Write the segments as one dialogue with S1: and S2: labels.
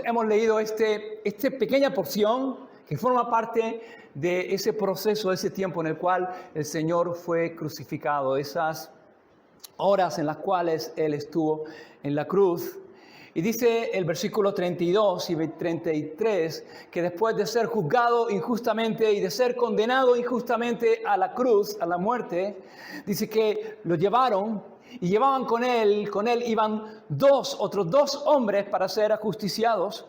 S1: Hemos leído esta pequeña porción que forma parte de ese proceso, ese tiempo en el cual el Señor fue crucificado, esas horas en las cuales Él estuvo en la cruz. Y dice el versículo 32 y 33 que después de ser juzgado injustamente y de ser condenado injustamente a la cruz, a la muerte, dice que lo llevaron y llevaban con él iban otros dos hombres para ser ajusticiados,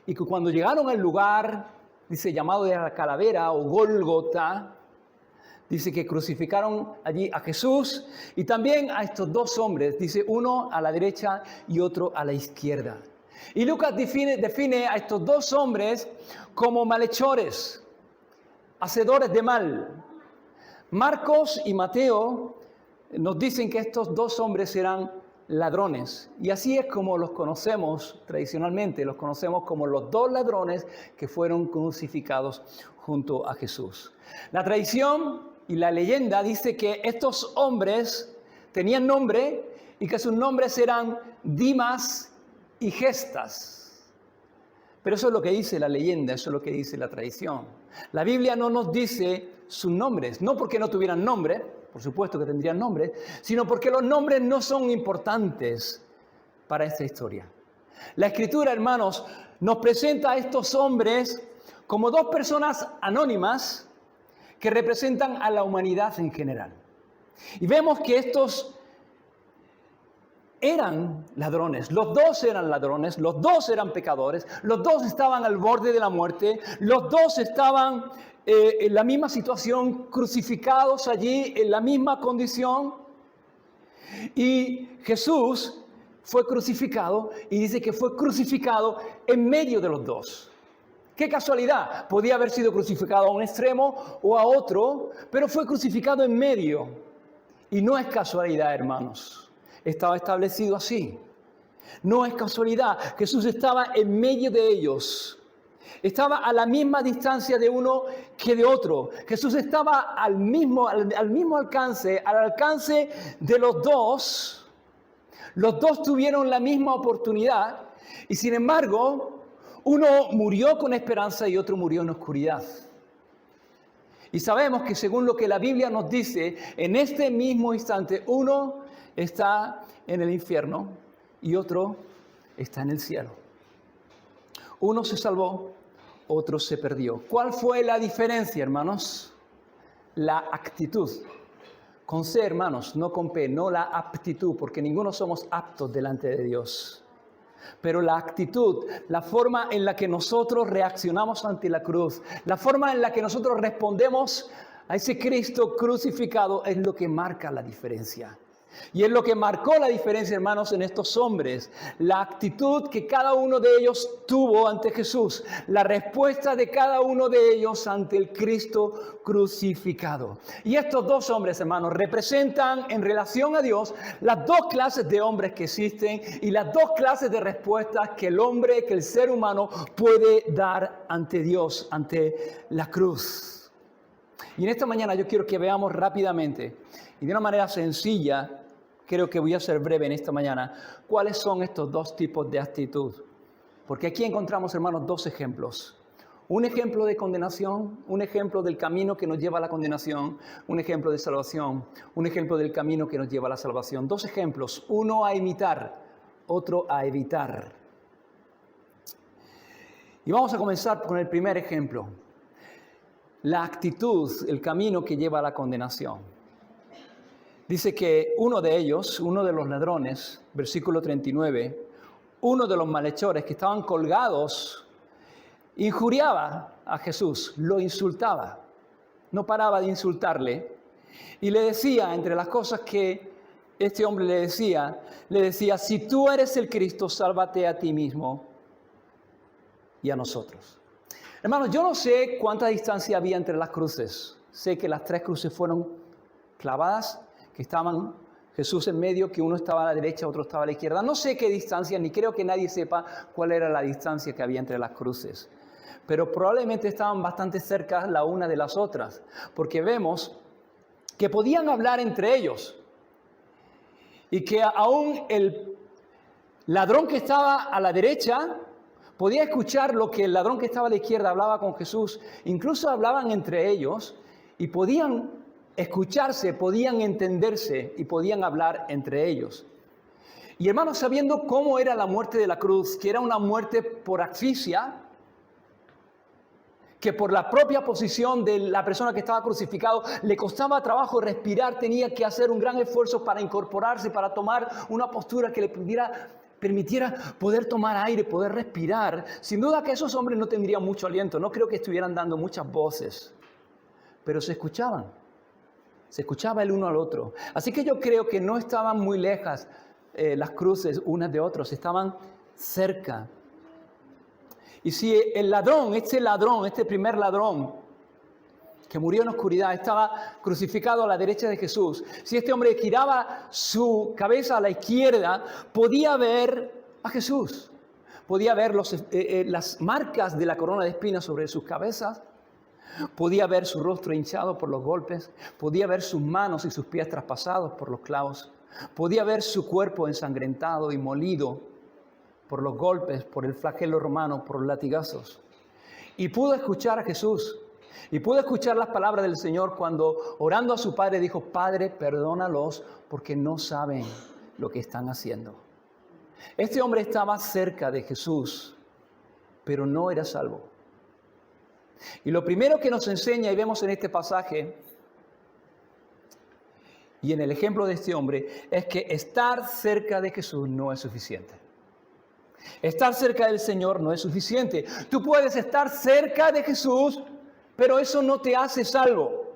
S1: y que cuando llegaron al lugar, dice, llamado de la calavera o Gólgota, dice que crucificaron allí a Jesús y también a estos dos hombres, dice, uno a la derecha y otro a la izquierda. Y Lucas define a estos dos hombres como malhechores, hacedores de mal. Marcos y Mateo nos dicen que estos dos hombres eran ladrones. Y así es como los conocemos tradicionalmente, los conocemos como los dos ladrones que fueron crucificados junto a Jesús. La tradición y la leyenda dice que estos hombres tenían nombre y que sus nombres eran Dimas y Gestas. Pero eso es lo que dice la leyenda, eso es lo que dice la tradición. La Biblia no nos dice sus nombres, no porque no tuvieran nombre, por supuesto que tendrían nombre, sino porque los nombres no son importantes para esta historia. La Escritura, hermanos, nos presenta a estos hombres como dos personas anónimas que representan a la humanidad en general. Y vemos que estos eran ladrones, los dos eran pecadores, los dos estaban al borde de la muerte, los dos estaban en la misma situación, crucificados allí, en la misma condición. Y Jesús fue crucificado y dice que fue crucificado en medio de los dos. ¡Qué casualidad! Podía haber sido crucificado a un extremo o a otro, pero fue crucificado en medio. Y no es casualidad, hermanos. Estaba establecido así. No es casualidad. Jesús estaba en medio de ellos. Estaba a la misma distancia de uno que de otro. Jesús estaba al mismo alcance, al alcance de los dos. Los dos tuvieron la misma oportunidad y sin embargo, uno murió con esperanza y otro murió en oscuridad. Y sabemos que según lo que la Biblia nos dice, en este mismo instante uno está en el infierno y otro está en el cielo. Uno se salvó, otro se perdió. ¿Cuál fue la diferencia, hermanos? La actitud. Con C, hermanos, no con P, no la aptitud, porque ninguno somos aptos delante de Dios. Pero la actitud, la forma en la que nosotros reaccionamos ante la cruz, la forma en la que nosotros respondemos a ese Cristo crucificado es lo que marca la diferencia. Y es lo que marcó la diferencia, hermanos, en estos hombres. La actitud que cada uno de ellos tuvo ante Jesús. La respuesta de cada uno de ellos ante el Cristo crucificado. Y estos dos hombres, hermanos, representan en relación a Dios las dos clases de hombres que existen y las dos clases de respuestas que el ser humano puede dar ante Dios, ante la cruz. Y en esta mañana yo quiero que veamos rápidamente y de una manera sencilla, creo que voy a ser breve en esta mañana, cuáles son estos dos tipos de actitud. Porque aquí encontramos, hermanos, dos ejemplos. Un ejemplo de condenación, un ejemplo del camino que nos lleva a la condenación, un ejemplo de salvación, un ejemplo del camino que nos lleva a la salvación. Dos ejemplos, uno a imitar, otro a evitar. Y vamos a comenzar con el primer ejemplo. La actitud, el camino que lleva a la condenación. Dice que uno de ellos, uno de los ladrones, versículo 39, uno de los malhechores que estaban colgados, injuriaba a Jesús, lo insultaba, no paraba de insultarle y le decía, entre las cosas que este hombre le decía, si tú eres el Cristo, sálvate a ti mismo y a nosotros. Hermanos, yo no sé cuánta distancia había entre las cruces, sé que las tres cruces fueron clavadas, que estaban Jesús en medio, que uno estaba a la derecha, otro estaba a la izquierda. No sé qué distancia, ni creo que nadie sepa cuál era la distancia que había entre las cruces. Pero probablemente estaban bastante cerca la una de las otras, porque vemos que podían hablar entre ellos. Y que aún el ladrón que estaba a la derecha Podía escuchar lo que el ladrón que estaba a la izquierda hablaba con Jesús. Incluso hablaban entre ellos y podían escucharse, podían entenderse y podían hablar entre ellos. Y hermanos, sabiendo cómo era la muerte de la cruz, que era una muerte por asfixia, que por la propia posición de la persona que estaba crucificado le costaba trabajo respirar, tenía que hacer un gran esfuerzo para incorporarse, para tomar una postura que le permitiera poder tomar aire, poder respirar. Sin duda que esos hombres no tendrían mucho aliento, no creo que estuvieran dando muchas voces, pero se escuchaban, se escuchaba el uno al otro. Así que yo creo que no estaban muy lejas las cruces unas de otras, estaban cerca. Y si el ladrón, este primer ladrón que murió en la oscuridad, estaba crucificado a la derecha de Jesús, si este hombre giraba su cabeza a la izquierda, podía ver a Jesús. Podía ver las marcas de la corona de espinas sobre sus cabezas. Podía ver su rostro hinchado por los golpes. Podía ver sus manos y sus pies traspasados por los clavos. Podía ver su cuerpo ensangrentado y molido por los golpes, por el flagelo romano, por los latigazos. Y pudo escuchar a Jesús. Y pudo escuchar las palabras del Señor cuando, orando a su Padre, dijo: Padre, perdónalos porque no saben lo que están haciendo. Este hombre estaba cerca de Jesús, pero no era salvo. Y lo primero que nos enseña, y vemos en este pasaje, y en el ejemplo de este hombre, es que estar cerca de Jesús no es suficiente. Estar cerca del Señor no es suficiente. Tú puedes estar cerca de Jesús, pero eso no te hace salvo.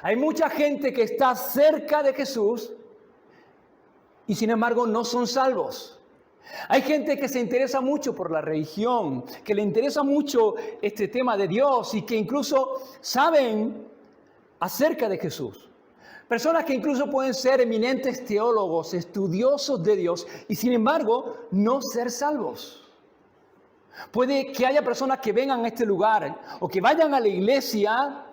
S1: Hay mucha gente que está cerca de Jesús y sin embargo no son salvos. Hay gente que se interesa mucho por la religión, que le interesa mucho este tema de Dios y que incluso saben acerca de Jesús. Personas que incluso pueden ser eminentes teólogos, estudiosos de Dios y sin embargo no ser salvos. Puede que haya personas que vengan a este lugar o que vayan a la iglesia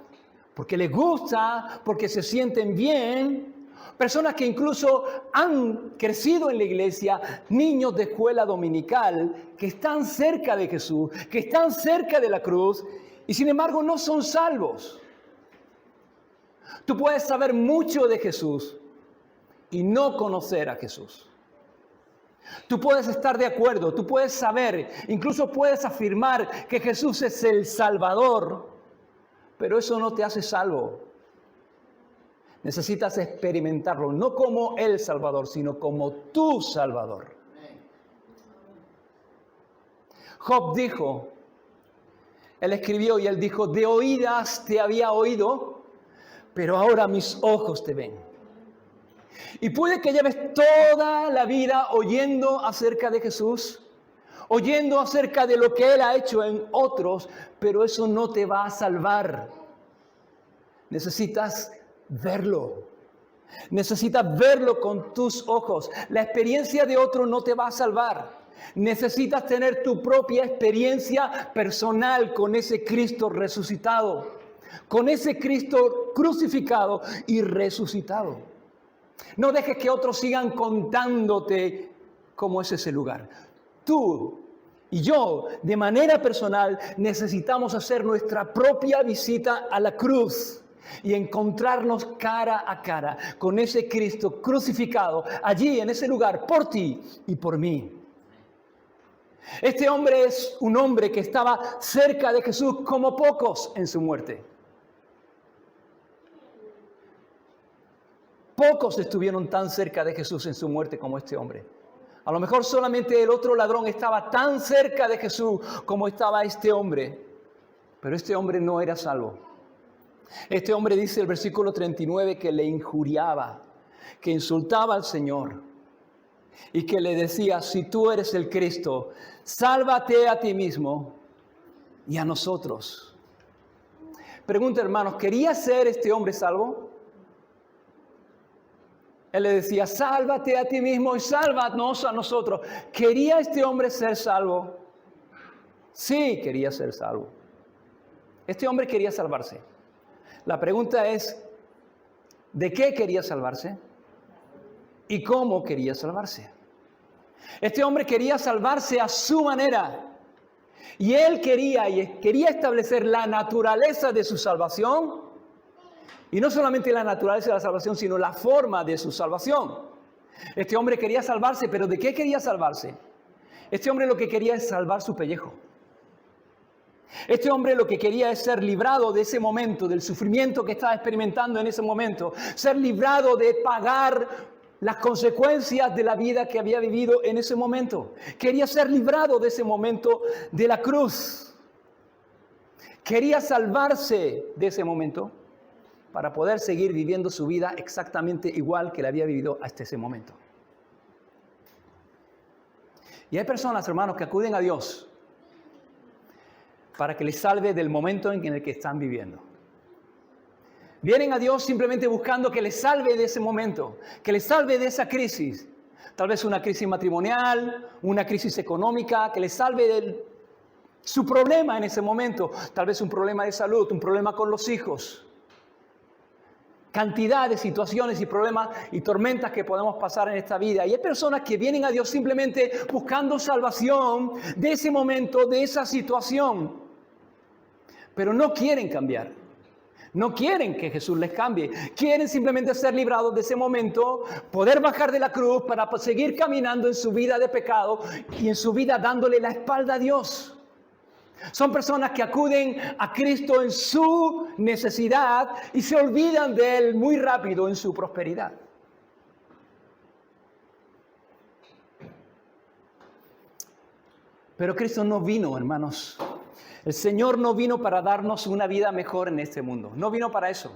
S1: porque les gusta, porque se sienten bien. Personas que incluso han crecido en la iglesia, niños de escuela dominical, que están cerca de Jesús, que están cerca de la cruz y sin embargo no son salvos. Tú puedes saber mucho de Jesús y no conocer a Jesús. Tú puedes estar de acuerdo, tú puedes saber, incluso puedes afirmar que Jesús es el Salvador, pero eso no te hace salvo. Necesitas experimentarlo, no como el Salvador, sino como tu Salvador. Job dijo, él escribió y él dijo: de oídas te había oído, pero ahora mis ojos te ven. Y puede que lleves toda la vida oyendo acerca de Jesús, oyendo acerca de lo que Él ha hecho en otros, pero eso no te va a salvar. Necesitas verlo. Necesitas verlo con tus ojos. La experiencia de otro no te va a salvar. Necesitas tener tu propia experiencia personal con ese Cristo resucitado, con ese Cristo crucificado y resucitado. No dejes que otros sigan contándote cómo es ese lugar. Tú y yo, de manera personal, necesitamos hacer nuestra propia visita a la cruz y encontrarnos cara a cara con ese Cristo crucificado allí en ese lugar por ti y por mí. Este hombre es un hombre que estaba cerca de Jesús como pocos en su muerte. Pocos estuvieron tan cerca de Jesús en su muerte como este hombre. A lo mejor solamente el otro ladrón estaba tan cerca de Jesús como estaba este hombre. Pero este hombre no era salvo. Este hombre, dice el versículo 39, que le injuriaba, que insultaba al Señor y que le decía: si tú eres el Cristo, sálvate a ti mismo y a nosotros. Pregunta, hermanos, ¿quería ser este hombre salvo? Él le decía: sálvate a ti mismo y sálvanos a nosotros. ¿Quería este hombre ser salvo? Sí, quería ser salvo. Este hombre quería salvarse. La pregunta es, ¿de qué quería salvarse? ¿Y cómo quería salvarse? Este hombre quería salvarse a su manera. Y él quería establecer la naturaleza de su salvación. Y no solamente la naturaleza de la salvación, sino la forma de su salvación. Este hombre quería salvarse, pero ¿de qué quería salvarse? Este hombre lo que quería es salvar su pellejo. Este hombre lo que quería es ser librado de ese momento, del sufrimiento que estaba experimentando en ese momento. Ser librado de pagar las consecuencias de la vida que había vivido en ese momento. Quería ser librado de ese momento de la cruz. Quería salvarse de ese momento para poder seguir viviendo su vida exactamente igual que la había vivido hasta ese momento. Y hay personas, hermanos, que acuden a Dios para que les salve del momento en el que están viviendo. Vienen a Dios simplemente buscando que les salve de ese momento, que les salve de esa crisis. Tal vez una crisis matrimonial, una crisis económica, que les salve de su problema en ese momento. Tal vez un problema de salud, un problema con los hijos. Cantidad de situaciones y problemas y tormentas que podemos pasar en esta vida. Y hay personas que vienen a Dios simplemente buscando salvación de ese momento, de esa situación. Pero no quieren cambiar. No quieren que Jesús les cambie. Quieren simplemente ser librados de ese momento, poder bajar de la cruz para seguir caminando en su vida de pecado y en su vida dándole la espalda a Dios. Son personas que acuden a Cristo en su necesidad y se olvidan de Él muy rápido en su prosperidad. Pero Cristo no vino, hermanos. El Señor no vino para darnos una vida mejor en este mundo. No vino para eso.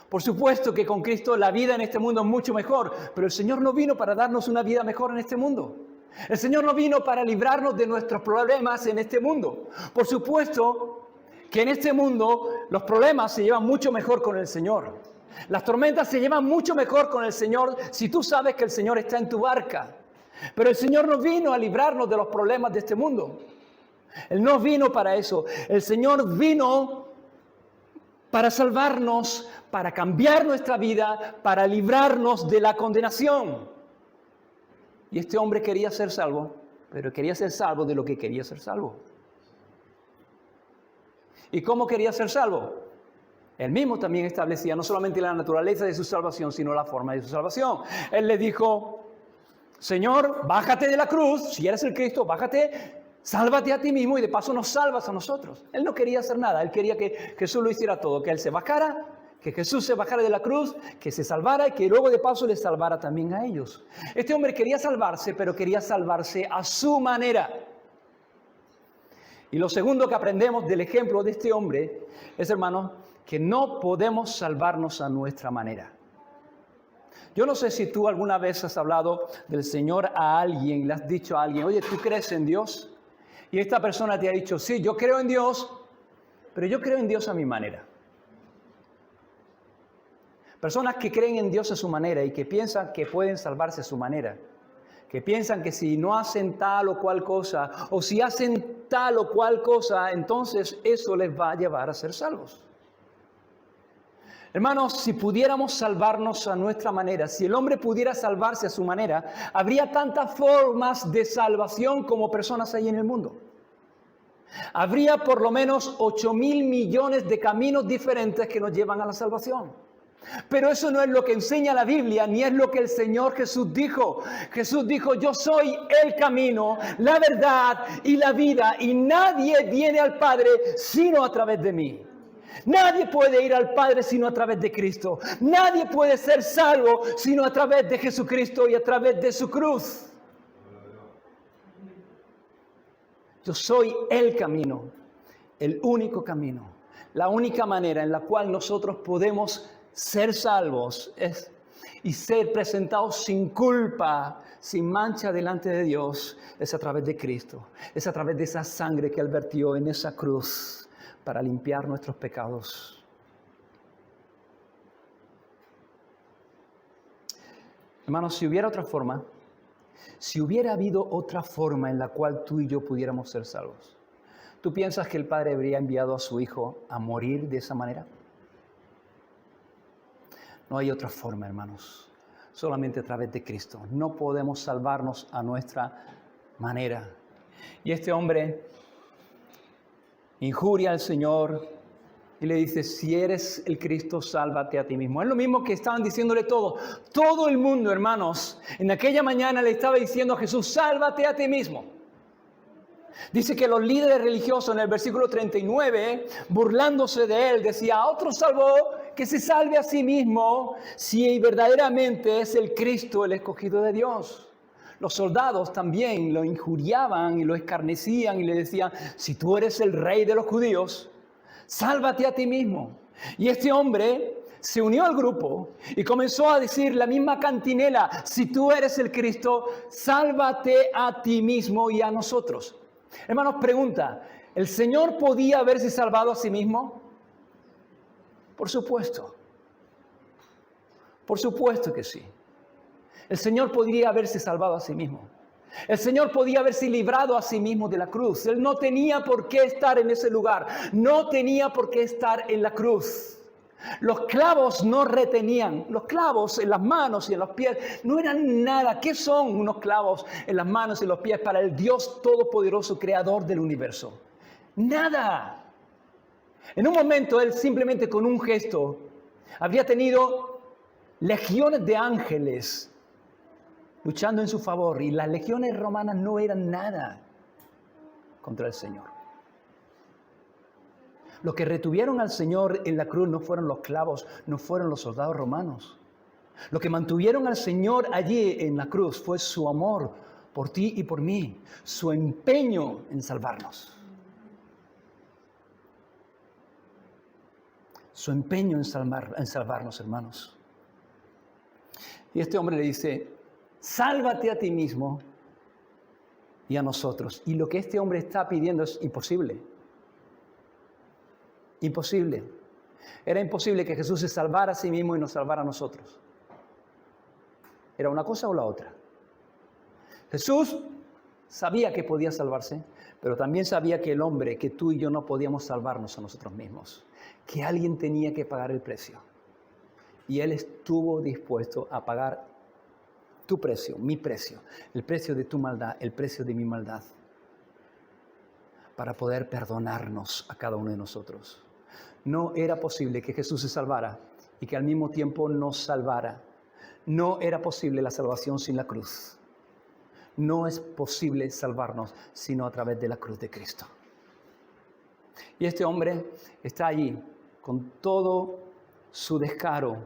S1: Por supuesto que con Cristo la vida en este mundo es mucho mejor, pero el Señor no vino para darnos una vida mejor en este mundo. El Señor no vino para librarnos de nuestros problemas en este mundo. Por supuesto que en este mundo los problemas se llevan mucho mejor con el Señor. Las tormentas se llevan mucho mejor con el Señor si tú sabes que el Señor está en tu barca. Pero el Señor no vino a librarnos de los problemas de este mundo. Él no vino para eso. El Señor vino para salvarnos, para cambiar nuestra vida, para librarnos de la condenación. Y este hombre quería ser salvo, pero quería ser salvo de lo que quería ser salvo. ¿Y cómo quería ser salvo? Él mismo también establecía no solamente la naturaleza de su salvación, sino la forma de su salvación. Él le dijo: Señor, bájate de la cruz, si eres el Cristo, bájate, sálvate a ti mismo y de paso nos salvas a nosotros. Él no quería hacer nada, él quería que Jesús lo hiciera todo, que él se bajara, que Jesús se bajara de la cruz, que se salvara y que luego de paso les salvara también a ellos. Este hombre quería salvarse, pero quería salvarse a su manera. Y lo segundo que aprendemos del ejemplo de este hombre es, hermanos, que no podemos salvarnos a nuestra manera. Yo no sé si tú alguna vez has hablado del Señor a alguien, le has dicho a alguien: oye, ¿tú crees en Dios? Y esta persona te ha dicho: sí, yo creo en Dios, pero yo creo en Dios a mi manera. Personas que creen en Dios a su manera y que piensan que pueden salvarse a su manera. Que piensan que si no hacen tal o cual cosa, o si hacen tal o cual cosa, entonces eso les va a llevar a ser salvos. Hermanos, si pudiéramos salvarnos a nuestra manera, si el hombre pudiera salvarse a su manera, habría tantas formas de salvación como personas hay en el mundo. Habría por lo menos 8,000 millones de caminos diferentes que nos llevan a la salvación. Pero eso no es lo que enseña la Biblia, ni es lo que el Señor Jesús dijo. Jesús dijo: yo soy el camino, la verdad y la vida, y nadie viene al Padre sino a través de mí. Nadie puede ir al Padre sino a través de Cristo. Nadie puede ser salvo sino a través de Jesucristo y a través de su cruz. Yo soy el camino, el único camino, la única manera en la cual nosotros podemos ser salvos y ser presentados sin culpa, sin mancha delante de Dios, es a través de Cristo. Es a través de esa sangre que Él vertió en esa cruz para limpiar nuestros pecados. Hermanos, si hubiera otra forma, si hubiera habido otra forma en la cual tú y yo pudiéramos ser salvos, ¿tú piensas que el Padre habría enviado a su Hijo a morir de esa manera? No hay otra forma, hermanos, solamente a través de Cristo. No podemos salvarnos a nuestra manera. Y este hombre injuria al Señor y le dice, si eres el Cristo, sálvate a ti mismo. Es lo mismo que estaban diciéndole todos. Todo el mundo, hermanos, en aquella mañana le estaba diciendo a Jesús, sálvate a ti mismo. Dice que los líderes religiosos en el versículo 39, burlándose de él, decía, a otro salvó, que se salve a sí mismo, si verdaderamente es el Cristo, el escogido de Dios. Los soldados también lo injuriaban y lo escarnecían y le decían, si tú eres el rey de los judíos, sálvate a ti mismo. Y este hombre se unió al grupo y comenzó a decir la misma cantinela, si tú eres el Cristo, sálvate a ti mismo y a nosotros. Hermanos, pregunta, ¿el Señor podía haberse salvado a sí mismo? Por supuesto. Por supuesto que sí. El Señor podría haberse salvado a sí mismo. El Señor podía haberse librado a sí mismo de la cruz. Él no tenía por qué estar en ese lugar. No tenía por qué estar en la cruz. Los clavos no retenían. Los clavos en las manos y en los pies no eran nada. ¿Qué son unos clavos en las manos y en los pies para el Dios Todopoderoso, Creador del universo? Nada. En un momento, Él simplemente con un gesto había tenido legiones de ángeles luchando en su favor, y las legiones romanas no eran nada contra el Señor. Los que retuvieron al Señor en la cruz no fueron los clavos, no fueron los soldados romanos. Lo que mantuvieron al Señor allí en la cruz fue su amor por ti y por mí, su empeño en salvarnos. Su empeño en salvarnos, hermanos. Y este hombre le dice, sálvate a ti mismo y a nosotros. Y lo que este hombre está pidiendo es imposible. Imposible. Era imposible que Jesús se salvara a sí mismo y nos salvara a nosotros. Era una cosa o la otra. Jesús sabía que podía salvarse, pero también sabía que el hombre, que tú y yo no podíamos salvarnos a nosotros mismos. Que alguien tenía que pagar el precio. Y Él estuvo dispuesto a pagar tu precio, mi precio, el precio de tu maldad, el precio de mi maldad, para poder perdonarnos a cada uno de nosotros. No era posible que Jesús se salvara y que al mismo tiempo nos salvara. No era posible la salvación sin la cruz. No es posible salvarnos sino a través de la cruz de Cristo. Y este hombre está allí con todo su descaro,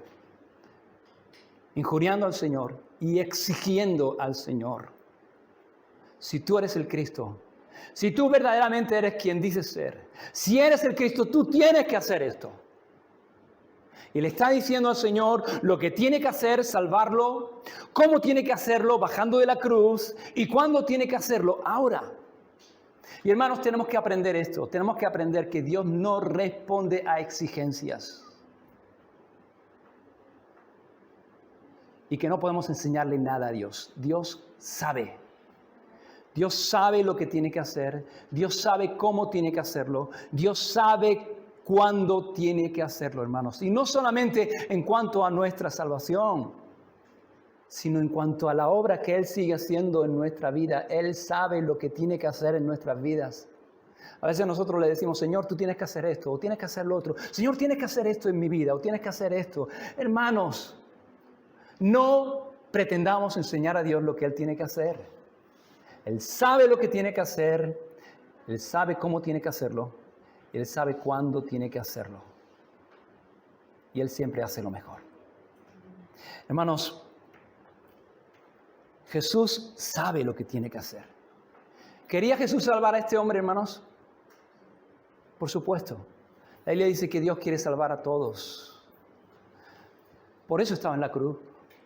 S1: injuriando al Señor y exigiendo al Señor. Si tú eres el Cristo, si tú verdaderamente eres quien dices ser, si eres el Cristo, tú tienes que hacer esto. Y le está diciendo al Señor lo que tiene que hacer, salvarlo, cómo tiene que hacerlo, bajando de la cruz, y cuándo tiene que hacerlo, ahora. Y hermanos, tenemos que aprender esto, tenemos que aprender que Dios no responde a exigencias. Y que no podemos enseñarle nada a Dios. Dios sabe. Dios sabe lo que tiene que hacer. Dios sabe cómo tiene que hacerlo. Dios sabe cuándo tiene que hacerlo, hermanos. Y no solamente en cuanto a nuestra salvación, sino en cuanto a la obra que Él sigue haciendo en nuestra vida. Él sabe lo que tiene que hacer en nuestras vidas. A veces nosotros le decimos, Señor, tú tienes que hacer esto, o tienes que hacer lo otro. Señor, tienes que hacer esto en mi vida, o tienes que hacer esto. Hermanos, no pretendamos enseñar a Dios lo que Él tiene que hacer. Él sabe lo que tiene que hacer, Él sabe cómo tiene que hacerlo, Él sabe cuándo tiene que hacerlo. Y Él siempre hace lo mejor. Hermanos, Jesús sabe lo que tiene que hacer. ¿Quería Jesús salvar a este hombre, hermanos? Por supuesto. La Biblia dice que Dios quiere salvar a todos. Por eso estaba en la cruz.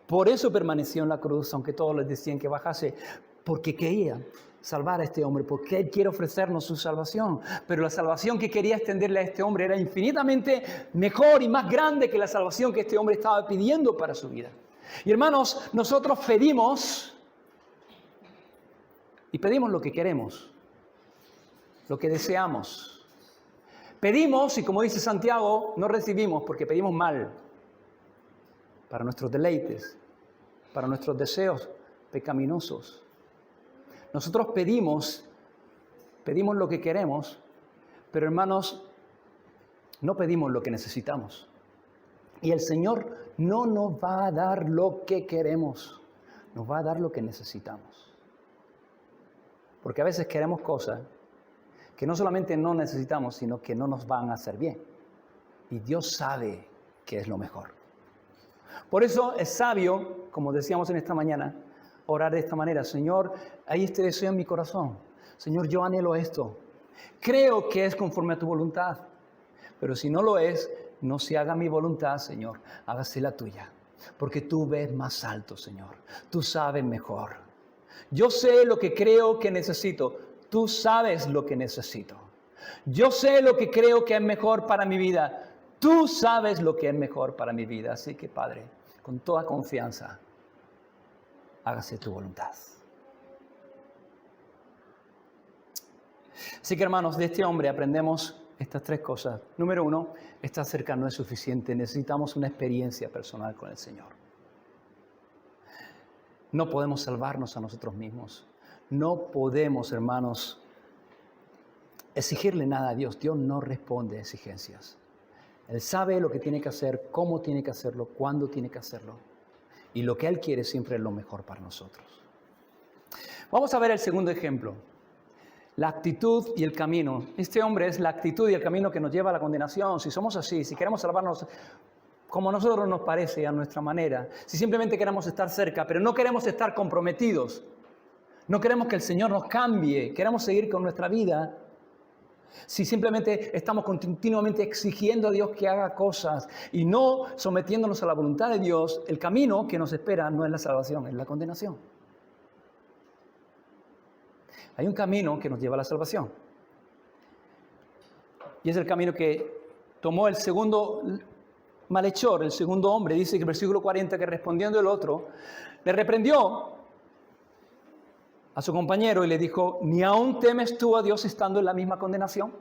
S1: Por eso permaneció en la cruz, aunque todos les decían que bajase, porque quería salvar a este hombre, porque Él quiere ofrecernos su salvación. Pero la salvación que quería extenderle a este hombre era infinitamente mejor y más grande que la salvación que este hombre estaba pidiendo para su vida. Y hermanos, nosotros pedimos, y pedimos lo que queremos, lo que deseamos. Pedimos, y como dice Santiago, no recibimos porque pedimos mal, para nuestros deleites, para nuestros deseos pecaminosos. Nosotros pedimos lo que queremos Pero hermanos, no pedimos lo que necesitamos. Y el Señor no nos va a dar lo que queremos, nos va a dar lo que necesitamos. Porque a veces queremos cosas que no solamente no necesitamos, sino que no nos van a hacer bien. Y Dios sabe que es lo mejor. Por eso es sabio, como decíamos en esta mañana, orar de esta manera. Señor, hay este deseo en mi corazón. Señor, yo anhelo esto. Creo que es conforme a tu voluntad. Pero si no lo es, no se haga mi voluntad, Señor. Hágase la tuya. Porque tú ves más alto, Señor. Tú sabes mejor. Yo sé lo que creo que necesito. Tú sabes lo que necesito. Yo sé lo que creo que es mejor para mi vida. Tú sabes lo que es mejor para mi vida. Así que, Padre, con toda confianza, hágase tu voluntad. Así que, hermanos, de este hombre aprendemos estas tres cosas. Número uno, estar cerca no es suficiente. Necesitamos una experiencia personal con el Señor. No podemos salvarnos a nosotros mismos. No podemos, hermanos, exigirle nada a Dios. Dios no responde a exigencias. Él sabe lo que tiene que hacer, cómo tiene que hacerlo, cuándo tiene que hacerlo. Y lo que Él quiere siempre es lo mejor para nosotros. Vamos a ver el segundo ejemplo. La actitud y el camino. Este hombre es la actitud y el camino que nos lleva a la condenación. Si somos así, si queremos salvarnos como a nosotros nos parece, a nuestra manera, si simplemente queremos estar cerca, pero no queremos estar comprometidos, no queremos que el Señor nos cambie, queremos seguir con nuestra vida, si simplemente estamos continuamente exigiendo a Dios que haga cosas y no sometiéndonos a la voluntad de Dios, el camino que nos espera no es la salvación, es la condenación. Hay un camino que nos lleva a la salvación. Y es el camino que tomó el segundo malhechor, el segundo hombre. Dice que el versículo 40 que respondiendo el otro, le reprendió a su compañero y le dijo, ¿ni aún temes tú a Dios estando en la misma condenación?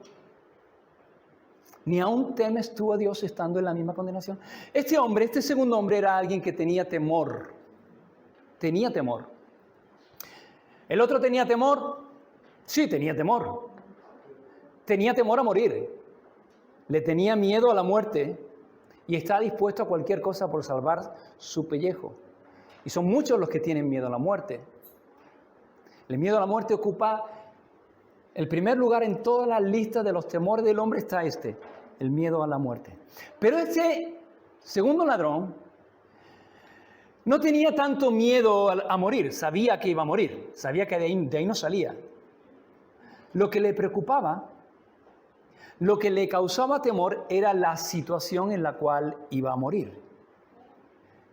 S1: ¿Ni aún temes tú a Dios estando en la misma condenación? Este hombre, este segundo hombre era alguien que tenía temor. Tenía temor. ¿El otro tenía temor? Sí, tenía temor. Tenía temor a morir. Le tenía miedo a la muerte y está dispuesto a cualquier cosa por salvar su pellejo. Y son muchos los que tienen miedo a la muerte. El miedo a la muerte ocupa el primer lugar en todas las listas de los temores del hombre, está el miedo a la muerte. Pero este segundo ladrón no tenía tanto miedo a morir, sabía que iba a morir, sabía que de ahí no salía. Lo que le preocupaba, lo que le causaba temor era la situación en la cual iba a morir,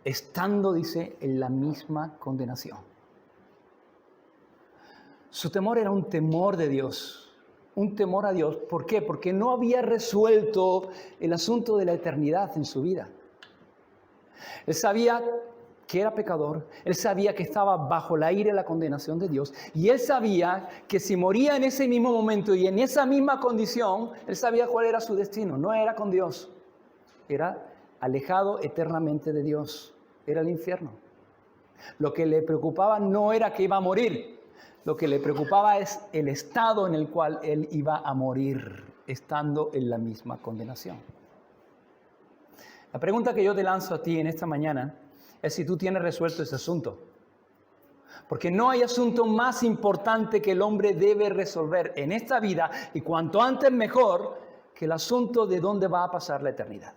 S1: estando, dice, en la misma condenación. Su temor era un temor de Dios, un temor a Dios. ¿Por qué? Porque no había resuelto el asunto de la eternidad en su vida. Él sabía que era pecador, él sabía que estaba bajo la ira y la condenación de Dios, y él sabía que si moría en ese mismo momento y en esa misma condición, él sabía cuál era su destino. No era con Dios, era alejado eternamente de Dios, era el infierno. Lo que le preocupaba no era que iba a morir, lo que le preocupaba es el estado en el cual él iba a morir, estando en la misma condenación. La pregunta que yo te lanzo a ti en esta mañana es si tú tienes resuelto ese asunto. Porque no hay asunto más importante que el hombre debe resolver en esta vida, y cuanto antes mejor, que el asunto de dónde va a pasar la eternidad.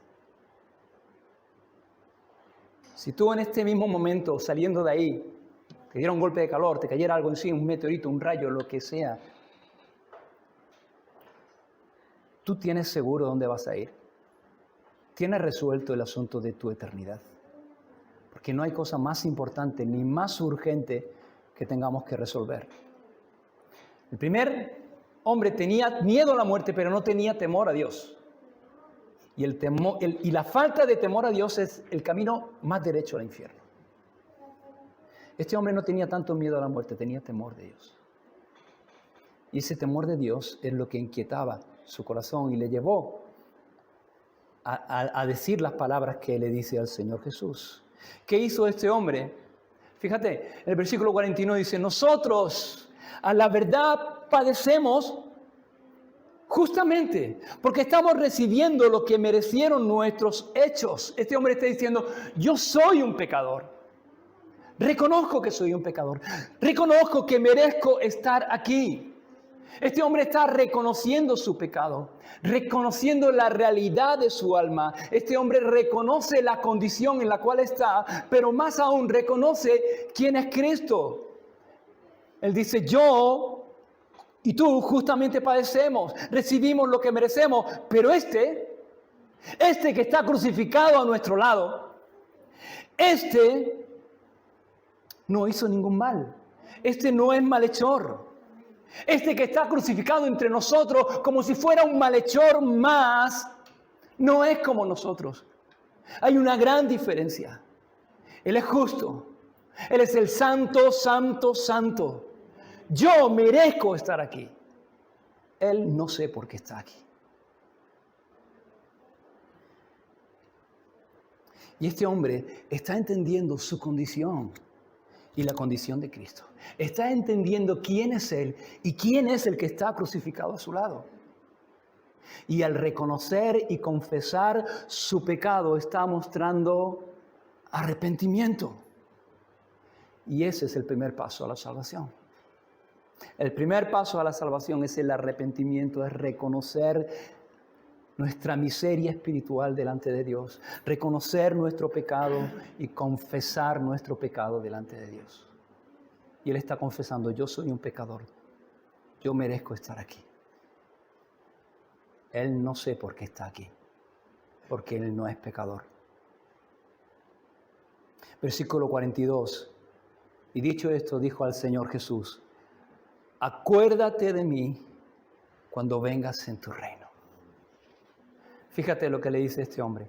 S1: Si tú en este mismo momento, saliendo de ahí, te diera un golpe de calor, te cayera algo encima, un meteorito, un rayo, lo que sea, tú tienes seguro dónde vas a ir. Tienes resuelto el asunto de tu eternidad. Porque no hay cosa más importante ni más urgente que tengamos que resolver. El primer hombre tenía miedo a la muerte, pero no tenía temor a Dios. Y la falta de temor a Dios es el camino más derecho al infierno. Este hombre no tenía tanto miedo a la muerte, tenía temor de Dios. Y ese temor de Dios es lo que inquietaba su corazón y le llevó a decir las palabras que le dice al Señor Jesús. ¿Qué hizo este hombre? Fíjate, el versículo 41 dice, nosotros a la verdad padecemos Justamente porque estamos recibiendo lo que merecieron nuestros hechos. Este hombre está diciendo, yo soy un pecador. Reconozco que soy un pecador. Reconozco que merezco estar aquí. Este hombre está reconociendo su pecado, reconociendo la realidad de su alma. Este hombre reconoce la condición en la cual está, pero más aún reconoce quién es Cristo. Él dice, yo y tú justamente padecemos, recibimos lo que merecemos, pero este que está crucificado a nuestro lado, este no hizo ningún mal. Este no es malhechor. Este que está crucificado entre nosotros como si fuera un malhechor más, no es como nosotros. Hay una gran diferencia. Él es justo. Él es el santo, santo, santo. Yo merezco estar aquí. Él no sé por qué está aquí. Y este hombre está entendiendo su condición y la condición de Cristo. Está entendiendo quién es Él y quién es el que está crucificado a su lado. Y al reconocer y confesar su pecado está mostrando arrepentimiento. Y ese es el primer paso a la salvación. El primer paso a la salvación es el arrepentimiento, es reconocer nuestra miseria espiritual delante de Dios, reconocer nuestro pecado y confesar nuestro pecado delante de Dios. Y él está confesando, yo soy un pecador, yo merezco estar aquí. Él no sé por qué está aquí, porque él no es pecador. Versículo 42. Y dicho esto, dijo al Señor Jesús, acuérdate de mí cuando vengas en tu reino. Fíjate lo que le dice este hombre.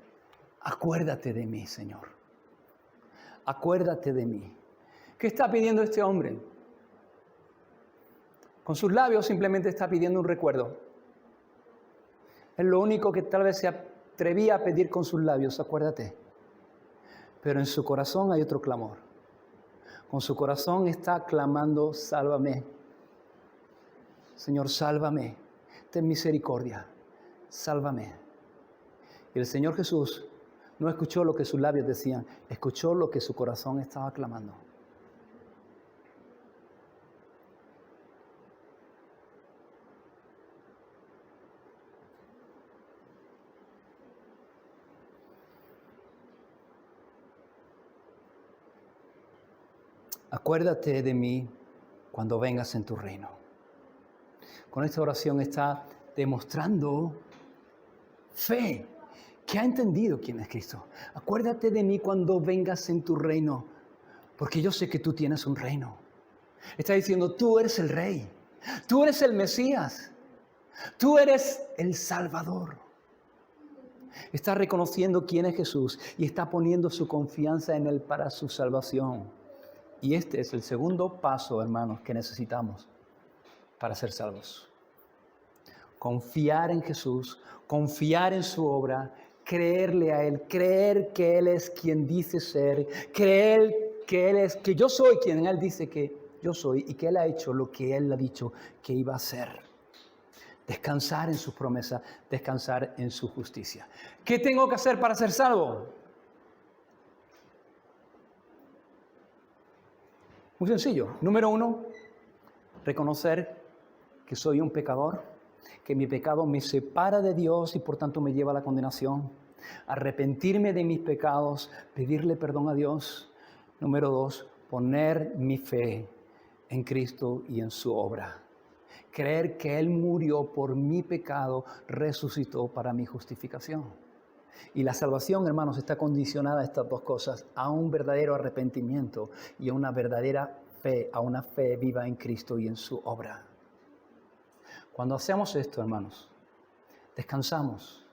S1: Acuérdate de mí, Señor. Acuérdate de mí. ¿Qué está pidiendo este hombre? Con sus labios simplemente está pidiendo un recuerdo. Es lo único que tal vez se atrevía a pedir con sus labios, acuérdate. Pero en su corazón hay otro clamor. Con su corazón está clamando, sálvame. Señor, sálvame. Ten misericordia. Sálvame. Y el Señor Jesús no escuchó lo que sus labios decían, escuchó lo que su corazón estaba clamando. Acuérdate de mí cuando vengas en tu reino. Con esta oración está demostrando fe, que ha entendido quién es Cristo. Acuérdate de mí cuando vengas en tu reino, porque yo sé que tú tienes un reino. Está diciendo, tú eres el Rey, tú eres el Mesías, tú eres el Salvador. Está reconociendo quién es Jesús y está poniendo su confianza en Él para su salvación. Y este es el segundo paso, hermanos, que necesitamos para ser salvos. Confiar en Jesús, confiar en su obra, creerle a Él, creer que Él es quien dice ser, creer que Él es, que yo soy quien Él dice que yo soy y que Él ha hecho lo que Él ha dicho que iba a hacer. Descansar en sus promesas, descansar en su justicia. ¿Qué tengo que hacer para ser salvo? Muy sencillo. Número 1, reconocer que soy un pecador, que mi pecado me separa de Dios y por tanto me lleva a la condenación. Arrepentirme de mis pecados, pedirle perdón a Dios. Número 2, poner mi fe en Cristo y en su obra. Creer que Él murió por mi pecado, resucitó para mi justificación. Y la salvación, hermanos, está condicionada a estas dos cosas, a un verdadero arrepentimiento y a una verdadera fe, a una fe viva en Cristo y en su obra. Cuando hacemos esto, hermanos, descansamos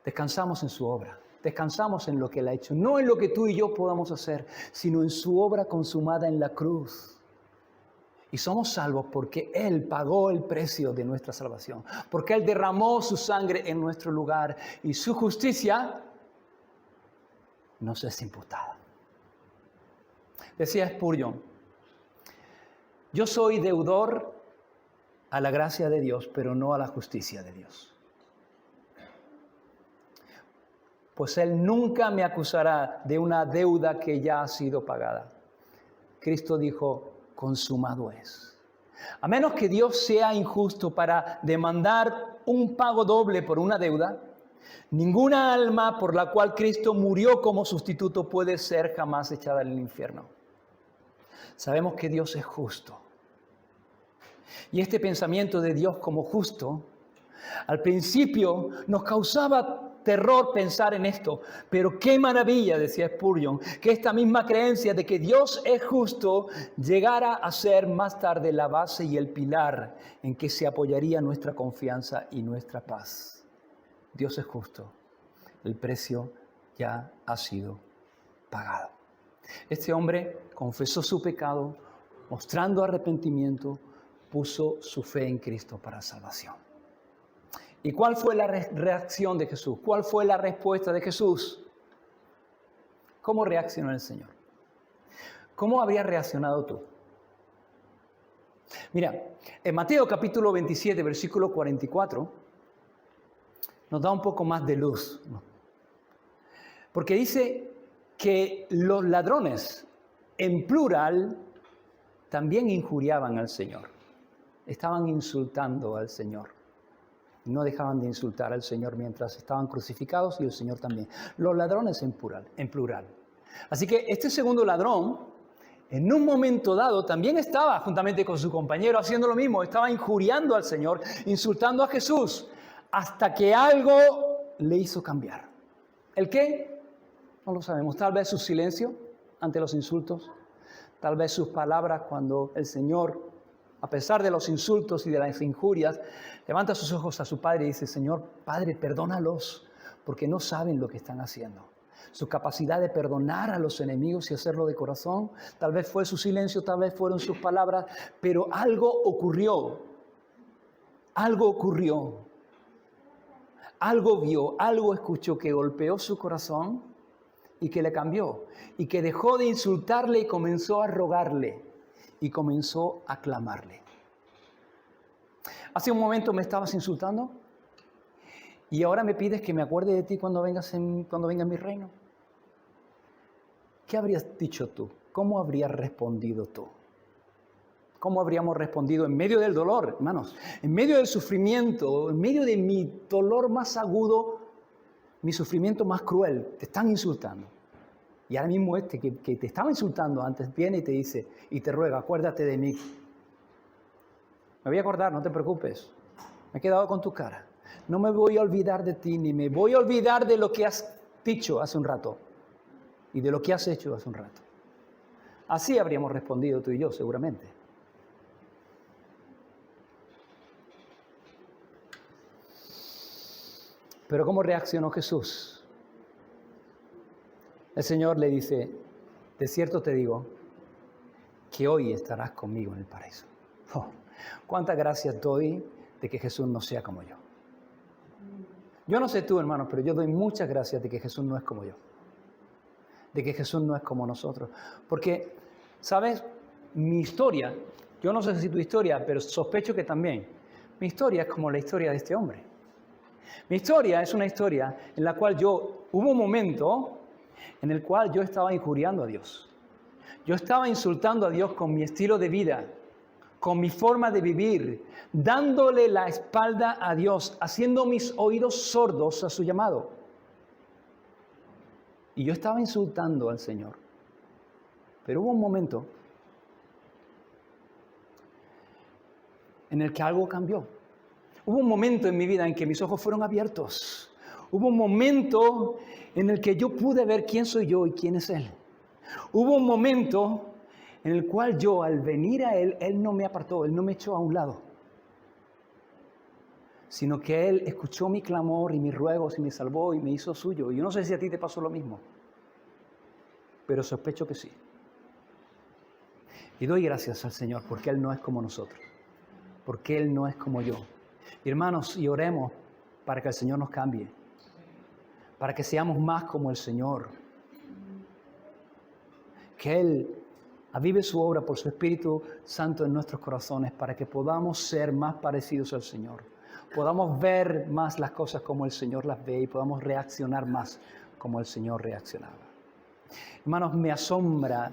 S1: en su obra, descansamos en lo que Él ha hecho, no en lo que tú y yo podamos hacer, sino en su obra consumada en la cruz. Y somos salvos porque Él pagó el precio de nuestra salvación, porque Él derramó su sangre en nuestro lugar y su justicia nos es imputada. Decía Spurgeon, yo soy deudor a la gracia de Dios, pero no a la justicia de Dios. Pues Él nunca me acusará de una deuda que ya ha sido pagada. Cristo dijo, consumado es. A menos que Dios sea injusto para demandar un pago doble por una deuda, ninguna alma por la cual Cristo murió como sustituto puede ser jamás echada al infierno. Sabemos que Dios es justo. Y este pensamiento de Dios como justo, al principio nos causaba terror pensar en esto, pero qué maravilla, decía Spurgeon, que esta misma creencia de que Dios es justo llegara a ser más tarde la base y el pilar en que se apoyaría nuestra confianza y nuestra paz. Dios es justo, el precio ya ha sido pagado. Este hombre confesó su pecado, mostrando arrepentimiento, puso su fe en Cristo para salvación. ¿Y cuál fue la reacción de Jesús? ¿Cuál fue la respuesta de Jesús? ¿Cómo reaccionó el Señor? ¿Cómo habrías reaccionado tú? Mira, en Mateo capítulo 27, versículo 44, nos da un poco más de luz, ¿no? Porque dice que los ladrones, en plural, también injuriaban al Señor. Estaban insultando al Señor. No dejaban de insultar al Señor mientras estaban crucificados y el Señor también. Los ladrones en plural. Así que este segundo ladrón, en un momento dado, también estaba juntamente con su compañero haciendo lo mismo. Estaba injuriando al Señor, insultando a Jesús, hasta que algo le hizo cambiar. ¿El qué? No lo sabemos. Tal vez su silencio ante los insultos. Tal vez sus palabras cuando el Señor, a pesar de los insultos y de las injurias, levanta sus ojos a su Padre y dice, Señor, Padre, perdónalos, porque no saben lo que están haciendo. Su capacidad de perdonar a los enemigos y hacerlo de corazón, tal vez fue su silencio, tal vez fueron sus palabras, pero algo ocurrió. Algo vio, algo escuchó que golpeó su corazón y que le cambió. Y que dejó de insultarle y comenzó a rogarle. Y comenzó a clamarle. Hace un momento me estabas insultando y ahora me pides que me acuerde de ti cuando venga en mi reino. ¿Qué habrías dicho tú? ¿Cómo habrías respondido tú? ¿Cómo habríamos respondido en medio del dolor, hermanos? En medio del sufrimiento, en medio de mi dolor más agudo, mi sufrimiento más cruel. Te están insultando. Y ahora mismo que te estaba insultando antes viene y te dice, y te ruega, acuérdate de mí. Me voy a acordar, no te preocupes. Me he quedado con tu cara. No me voy a olvidar de ti, ni me voy a olvidar de lo que has dicho hace un rato. Y de lo que has hecho hace un rato. Así habríamos respondido tú y yo, seguramente. Pero ¿cómo reaccionó Jesús? El Señor le dice, de cierto te digo, que hoy estarás conmigo en el paraíso. Oh, cuántas gracias doy de que Jesús no sea como yo. Yo no sé tú, hermanos, pero yo doy muchas gracias de que Jesús no es como yo. De que Jesús no es como nosotros. Porque, ¿sabes? Mi historia, yo no sé si tu historia, pero sospecho que también. Mi historia es como la historia de este hombre. Mi historia es una historia en la cual hubo un momento en el cual yo estaba injuriando a Dios. Yo estaba insultando a Dios con mi estilo de vida, con mi forma de vivir, dándole la espalda a Dios, haciendo mis oídos sordos a su llamado. Y yo estaba insultando al Señor. Pero hubo un momento en el que algo cambió. Hubo un momento en mi vida en que mis ojos fueron abiertos. Hubo un momento en el que yo pude ver quién soy yo y quién es Él. Hubo un momento en el cual yo, al venir a Él, Él no me apartó, Él no me echó a un lado, sino que Él escuchó mi clamor y mis ruegos y me salvó y me hizo suyo. Y yo no sé si a ti te pasó lo mismo, pero sospecho que sí. Y doy gracias al Señor porque Él no es como nosotros, porque Él no es como yo. Y hermanos, y oremos para que el Señor nos cambie, para que seamos más como el Señor. Que Él Avive su obra por su Espíritu Santo en nuestros corazones para que podamos ser más parecidos al Señor. Podamos ver más las cosas como el Señor las ve y podamos reaccionar más como el Señor reaccionaba. Hermanos, me asombra,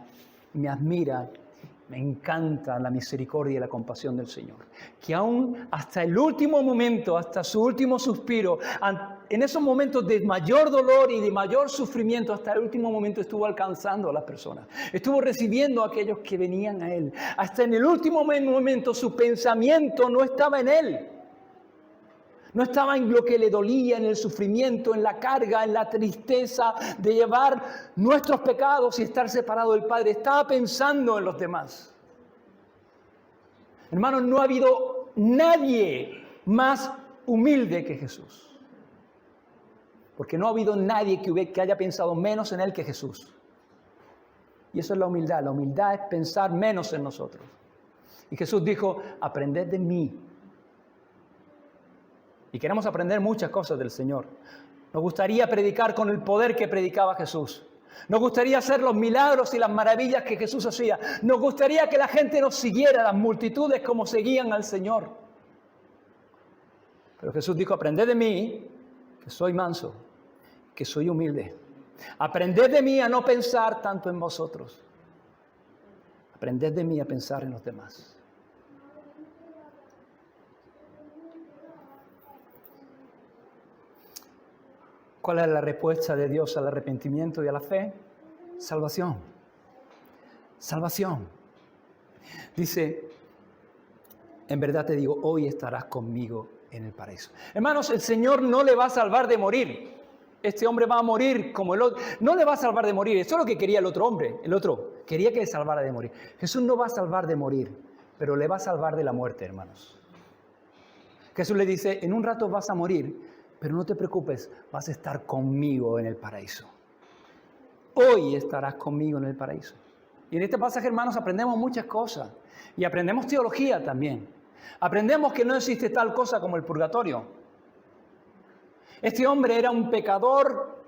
S1: me admira, me encanta la misericordia y la compasión del Señor. Que aún hasta el último momento, hasta su último suspiro, en esos momentos de mayor dolor y de mayor sufrimiento, hasta el último momento estuvo alcanzando a las personas. Estuvo recibiendo a aquellos que venían a Él. Hasta en el último momento su pensamiento no estaba en Él. No estaba en lo que le dolía, en el sufrimiento, en la carga, en la tristeza de llevar nuestros pecados y estar separado del Padre. Estaba pensando en los demás. Hermanos, no ha habido nadie más humilde que Jesús. Porque no ha habido nadie que haya pensado menos en Él que Jesús. Y eso es la humildad. La humildad es pensar menos en nosotros. Y Jesús dijo, aprended de mí. Y queremos aprender muchas cosas del Señor. Nos gustaría predicar con el poder que predicaba Jesús. Nos gustaría hacer los milagros y las maravillas que Jesús hacía. Nos gustaría que la gente nos siguiera, las multitudes como seguían al Señor. Pero Jesús dijo, aprended de mí, que soy manso, que soy humilde. Aprended de mí a no pensar tanto en vosotros. Aprended de mí a pensar en los demás. ¿Cuál es la respuesta de Dios al arrepentimiento y a la fe? Salvación. Salvación. Dice, en verdad te digo, hoy estarás conmigo en el paraíso. Hermanos, el Señor no le va a salvar de morir. Este hombre va a morir como el otro. No le va a salvar de morir. Eso es lo que quería el otro hombre. El otro quería que le salvara de morir. Jesús no va a salvar de morir, pero le va a salvar de la muerte, hermanos. Jesús le dice, en un rato vas a morir, pero no te preocupes, vas a estar conmigo en el paraíso. Hoy estarás conmigo en el paraíso. Y en este pasaje, hermanos, aprendemos muchas cosas. Y aprendemos teología también. Aprendemos que no existe tal cosa como el purgatorio. Este hombre era un pecador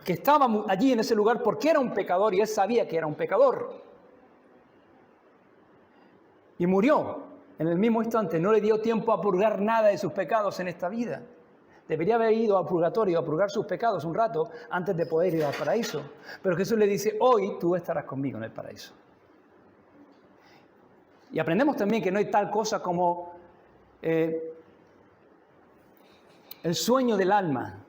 S1: que estaba allí en ese lugar porque era un pecador y él sabía que era un pecador. Y murió en el mismo instante. No le dio tiempo a purgar nada de sus pecados en esta vida. Debería haber ido al purgatorio a purgar sus pecados un rato antes de poder ir al paraíso. Pero Jesús le dice, hoy tú estarás conmigo en el paraíso. Y aprendemos también que no hay tal cosa como el sueño del alma.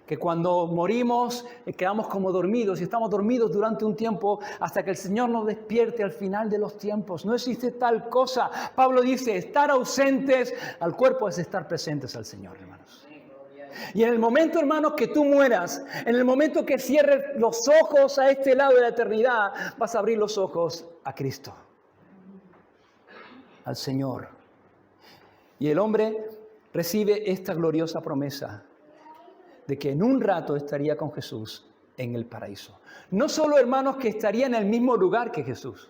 S1: Que cuando morimos quedamos como dormidos y estamos dormidos durante un tiempo hasta que el Señor nos despierte al final de los tiempos. No existe tal cosa. Pablo dice, estar ausentes al cuerpo es estar presentes al Señor, hermanos. Y en el momento, hermanos, que tú mueras, en el momento que cierres los ojos a este lado de la eternidad, vas a abrir los ojos a Cristo, al Señor. Y el hombre recibe esta gloriosa promesa de que en un rato estaría con Jesús en el paraíso. No solo, hermanos, que estaría en el mismo lugar que Jesús.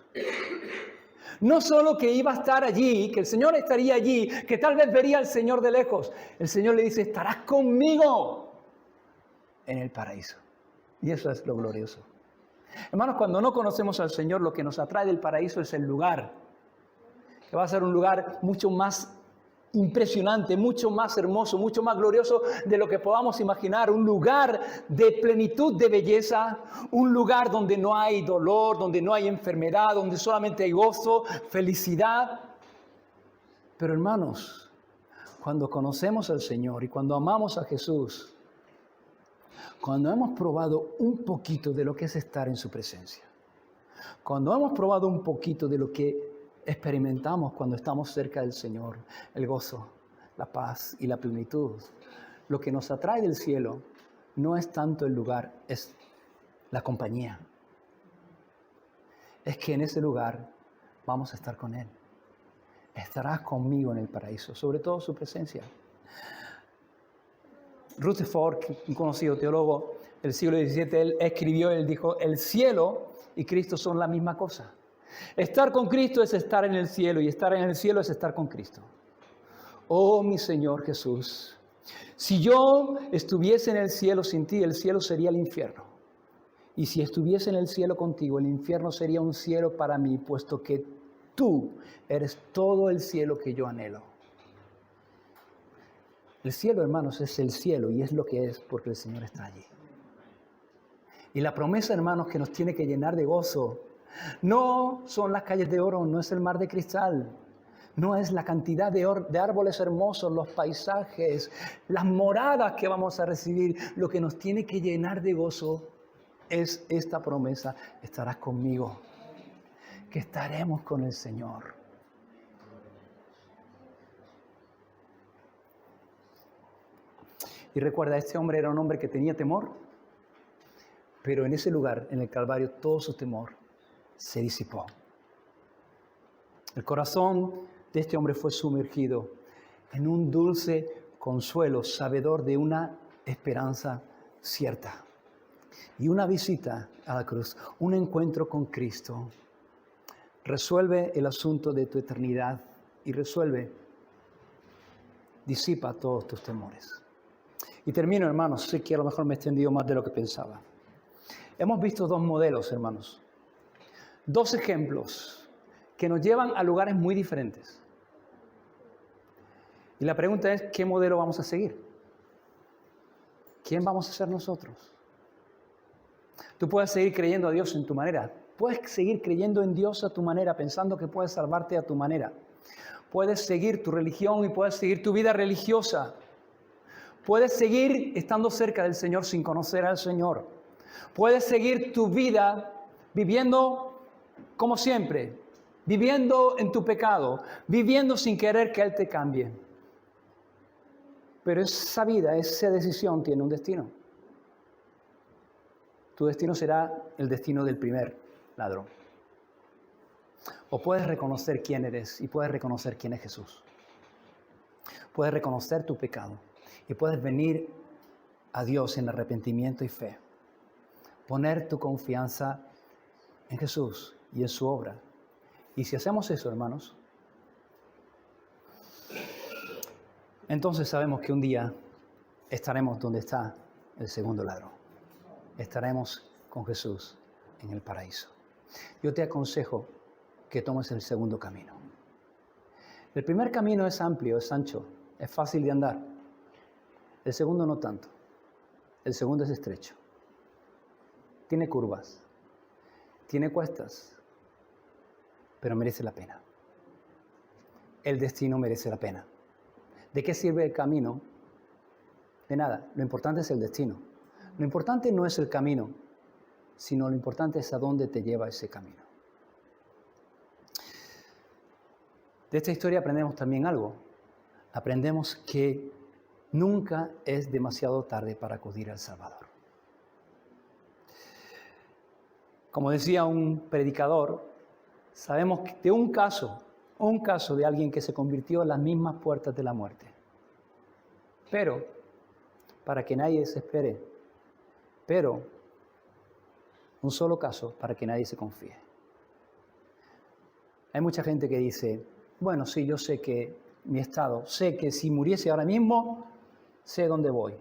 S1: No solo que iba a estar allí, que el Señor estaría allí, que tal vez vería al Señor de lejos. El Señor le dice, estarás conmigo en el paraíso. Y eso es lo glorioso. Hermanos, cuando no conocemos al Señor, lo que nos atrae del paraíso es el lugar. Que va a ser un lugar mucho más impresionante, mucho más hermoso, mucho más glorioso de lo que podamos imaginar. Un lugar de plenitud de belleza, un lugar donde no hay dolor, donde no hay enfermedad, donde solamente hay gozo, felicidad. Pero hermanos, cuando conocemos al Señor y cuando amamos a Jesús, cuando hemos probado un poquito de lo que es estar en su presencia, cuando hemos probado un poquito de lo que experimentamos cuando estamos cerca del Señor, el gozo, la paz y la plenitud. Lo que nos atrae del cielo no es tanto el lugar, es la compañía. Es que en ese lugar vamos a estar con Él. Estarás conmigo en el paraíso, sobre todo su presencia. Rutherford, un conocido teólogo del siglo XVII, él escribió, él dijo, el cielo y Cristo son la misma cosa. Estar con Cristo es estar en el cielo y estar en el cielo es estar con Cristo. Oh, mi Señor Jesús, si yo estuviese en el cielo sin ti, el cielo sería el infierno. Y si estuviese en el cielo contigo, el infierno sería un cielo para mí, puesto que tú eres todo el cielo que yo anhelo. El cielo, hermanos, es el cielo y es lo que es porque el Señor está allí. Y la promesa, hermanos, que nos tiene que llenar de gozo, no son las calles de oro, no es el mar de cristal, no es la cantidad de árboles hermosos, los paisajes, las moradas que vamos a recibir. Lo que nos tiene que llenar de gozo es esta promesa: estarás conmigo, que estaremos con el Señor. Y recuerda, este hombre era un hombre que tenía temor, pero en ese lugar, en el Calvario, todo su temor se disipó. El corazón de este hombre fue sumergido en un dulce consuelo, sabedor de una esperanza cierta. Y una visita a la cruz, un encuentro con Cristo, resuelve el asunto de tu eternidad y disipa todos tus temores. Y termino, hermanos, sé que a lo mejor me he extendido más de lo que pensaba. Hemos visto dos modelos, hermanos, dos ejemplos que nos llevan a lugares muy diferentes. Y la pregunta es, ¿qué modelo vamos a seguir? ¿Quién vamos a ser nosotros? Tú puedes seguir creyendo a Dios en tu manera. Puedes seguir creyendo en Dios a tu manera, pensando que puedes salvarte a tu manera. Puedes seguir tu religión y puedes seguir tu vida religiosa. Puedes seguir estando cerca del Señor sin conocer al Señor. Puedes seguir tu vida viviendo como siempre, viviendo en tu pecado, viviendo sin querer que Él te cambie. Pero esa vida, esa decisión tiene un destino. Tu destino será el destino del primer ladrón. O puedes reconocer quién eres y puedes reconocer quién es Jesús. Puedes reconocer tu pecado y puedes venir a Dios en arrepentimiento y fe. Poner tu confianza en Jesús y en su obra. Y si hacemos eso, hermanos, entonces sabemos que un día estaremos donde está el segundo ladrón. Estaremos con Jesús en el paraíso. Yo te aconsejo que tomes el segundo camino. El primer camino es amplio, es ancho, es fácil de andar. El segundo no tanto. El segundo es estrecho. Tiene curvas, tiene cuestas, pero merece la pena. El destino merece la pena. ¿De qué sirve el camino? De nada. Lo importante es el destino. Lo importante no es el camino, sino lo importante es a dónde te lleva ese camino. De esta historia aprendemos también algo. Aprendemos que nunca es demasiado tarde para acudir al Salvador. Como decía un predicador, sabemos de un caso de alguien que se convirtió en las mismas puertas de la muerte. Pero, para que nadie se espere, un solo caso para que nadie se confíe. Hay mucha gente que dice, bueno, sí, yo sé que mi estado, sé que si muriese ahora mismo, sé dónde voy.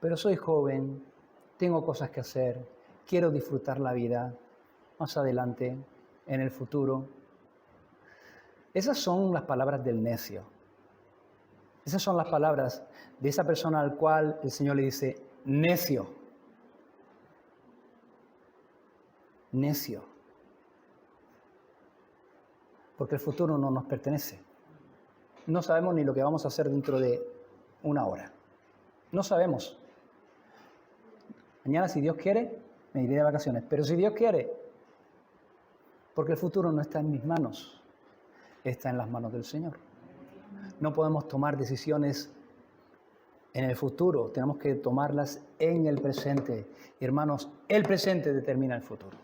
S1: Pero soy joven, tengo cosas que hacer, quiero disfrutar la vida más adelante, en el futuro. Esas son las palabras del necio. Esas son las palabras de esa persona al cual el Señor le dice, necio. Necio. Porque el futuro no nos pertenece. No sabemos ni lo que vamos a hacer dentro de una hora. No sabemos. Mañana, si Dios quiere, me iré de vacaciones. Pero si Dios quiere, porque el futuro no está en mis manos, está en las manos del Señor. No podemos tomar decisiones en el futuro, tenemos que tomarlas en el presente. Y hermanos, el presente determina el futuro.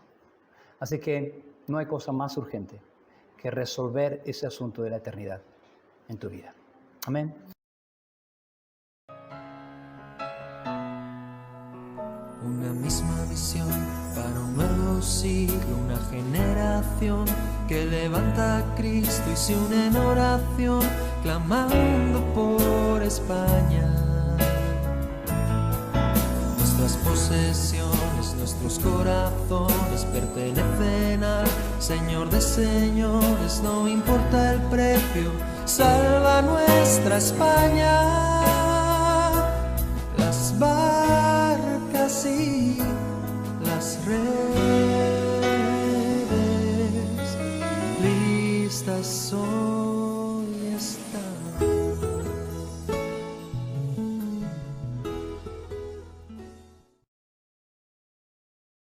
S1: Así que no hay cosa más urgente que resolver ese asunto de la eternidad en tu vida. Amén.
S2: Una misma visión para un nuevo siglo, una generación que levanta a Cristo y se une en oración, clamando por España. Nuestras posesiones nuestros corazones pertenecen al Señor de señores, no importa el precio, salva nuestra España.